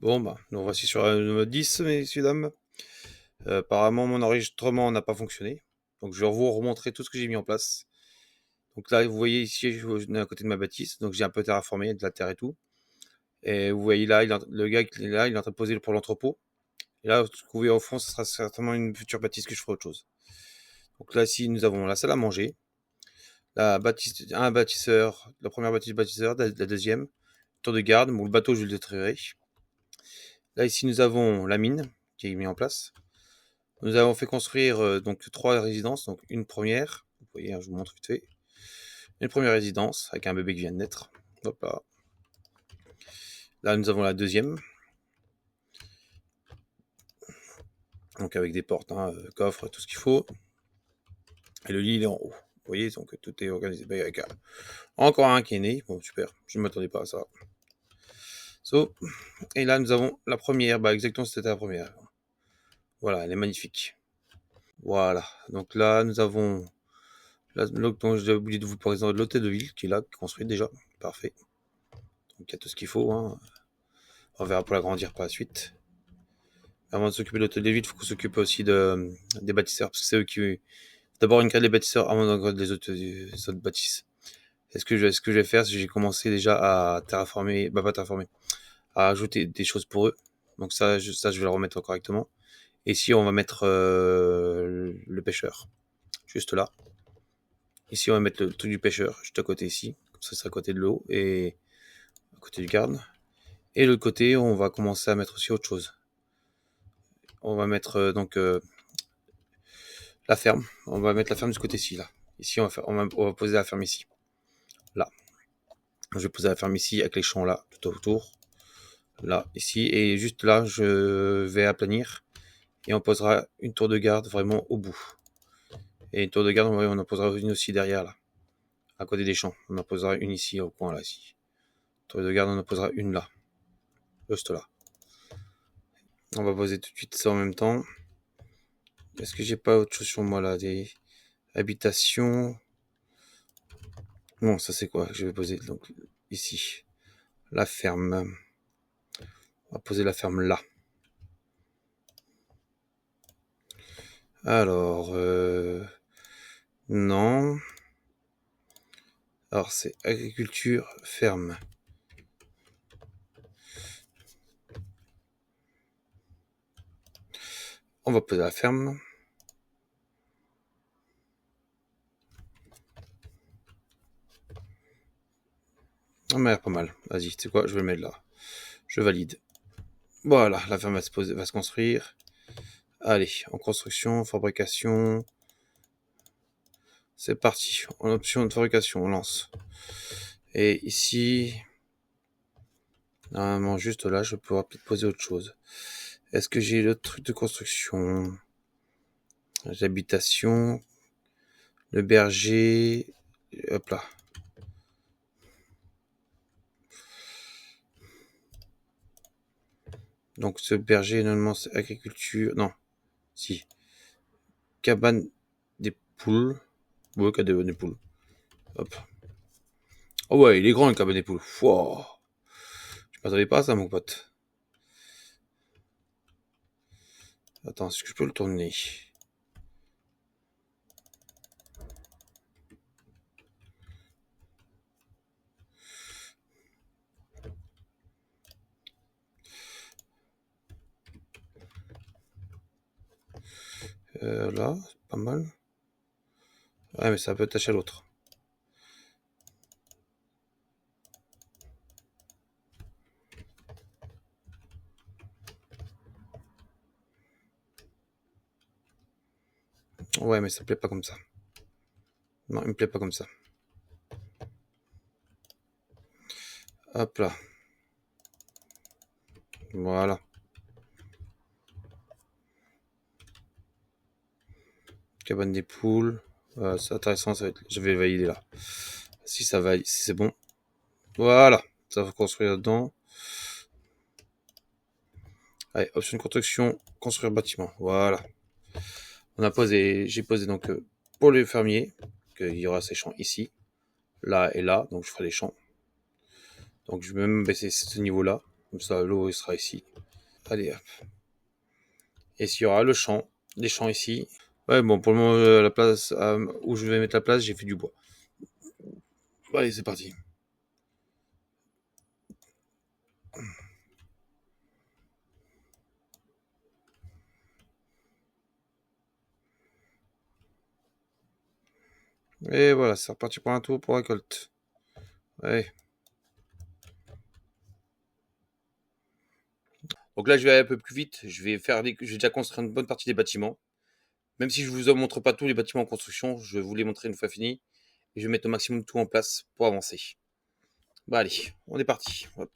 Bon, bah, nous voici sur la mode 10, messieurs, dames. Apparemment, mon enregistrement n'a pas fonctionné. Donc, je vais vous remontrer tout ce que j'ai mis en place. Donc là, vous voyez ici, je suis à côté de ma bâtisse. Donc, j'ai un peu terraformé de la terre et tout. Et vous voyez là, le gars qui est là, il est en train de poser pour l'entrepôt. Et là, ce que vous voyez au fond, ce sera certainement une future bâtisse que je ferai autre chose. Donc là, ici, nous avons la salle à manger, la bâtisse, un bâtisseur, la première bâtisse bâtisseur, la deuxième, tour de garde. Bon, le bateau, je le détruirai. Là, ici, nous avons la mine qui est mise en place. Nous avons fait construire donc 3 résidences, donc une première, vous voyez, hein, je vous montre vite fait, une première résidence avec un bébé qui vient de naître. Hop là. Là, nous avons la deuxième, donc avec des portes, hein, coffres, tout ce qu'il faut. Et le lit, il est en haut. Vous voyez, donc tout est organisé. Bah, avec encore un qui est né. Bon, super, je ne m'attendais pas à ça. So. Et là, nous avons la première, bah exactement, c'était la première. Voilà, elle est magnifique. Voilà, donc là, nous avons donc j'ai oublié de vous présenter l'hôtel de ville qui est là, qui est construit déjà. Parfait. Donc il y a tout ce qu'il faut. Hein. On verra pour l'agrandir par la suite. Avant de s'occuper de l'hôtel de ville, il faut qu'on s'occupe aussi des bâtisseurs. Parce que c'est eux qui. D'abord, une grade des bâtisseurs avant d'engrader les autres bâtisses. Et ce que je vais faire, c'est que j'ai commencé déjà à terraformer. Bah, pas terraformer. À ajouter des choses pour eux. Donc ça, je vais le remettre correctement. Et ici, on va mettre le pêcheur. Juste là. Ici, on va mettre le truc du pêcheur. Juste à côté ici. Comme ça, c'est à côté de l'eau. Et à côté du garde. Et de l'autre côté, on va commencer à mettre aussi autre chose. On va mettre la ferme. On va mettre la ferme de ce côté-ci, là. Ici, on va poser la ferme ici. Là. Je vais poser la ferme ici avec les champs là, tout autour. Là, ici. Et juste là, je vais aplanir. Et on posera une tour de garde vraiment au bout. Et une tour de garde, on en posera une aussi derrière, là. À côté des champs. On en posera une ici, au coin, là, ici. Tour de garde, on en posera une là. Juste là. On va poser tout de suite ça en même temps. Est-ce que j'ai pas autre chose sur moi, là? Des habitations. Non, ça c'est quoi? Je vais poser donc ici. La ferme. On va poser la ferme là. Alors, non. Alors, c'est agriculture, ferme. On va poser la ferme. Ça m'a l'air pas mal. Vas-y, tu sais quoi? Je vais le mettre là. Je valide. Voilà, la ferme va se construire. Allez, en construction, fabrication. C'est parti. En option de fabrication, on lance. Et ici, normalement, juste là, je vais pouvoir peut-être poser autre chose. Est-ce que j'ai le truc de construction? L'habitation, le berger, hop là. Donc ce berger, normalement, c'est agriculture. Non, si. Cabane des poules. Ouais, cabane des poules. Hop. Oh ouais, il est grand, le cabane des poules. Wow. Je m'attendais pas à ça, mon pote. Attends, est-ce que je peux le tourner? Là, c'est pas mal. Ouais, mais ça peut attacher à l'autre. Ouais, mais ça me plaît pas comme ça. Non, il me plaît pas comme ça. Hop là. Voilà. Cabane des poules. C'est intéressant, je vais valider là. Si ça valide, si c'est bon. Voilà. Ça va construire dedans. Allez, option de construction, construire bâtiment. Voilà. J'ai posé donc pour les fermiers, qu'il y aura ces champs ici, là et là, donc je ferai les champs. Donc je vais même baisser ce niveau-là. Comme ça, l'eau il sera ici. Allez, hop. Et s'il y aura le champ, les champs ici. Ouais, bon, pour le moment, la place où je vais mettre la place, j'ai fait du bois. Bon, allez, c'est parti. Et voilà, c'est reparti pour un tour pour récolte. Ouais. Donc là, je vais aller un peu plus vite. Je vais déjà construire une bonne partie des bâtiments. Même si je vous en montre pas tous les bâtiments en construction, je vais vous les montrer une fois fini. Et je vais mettre au maximum tout en place pour avancer. Bah allez, on est parti. Hop.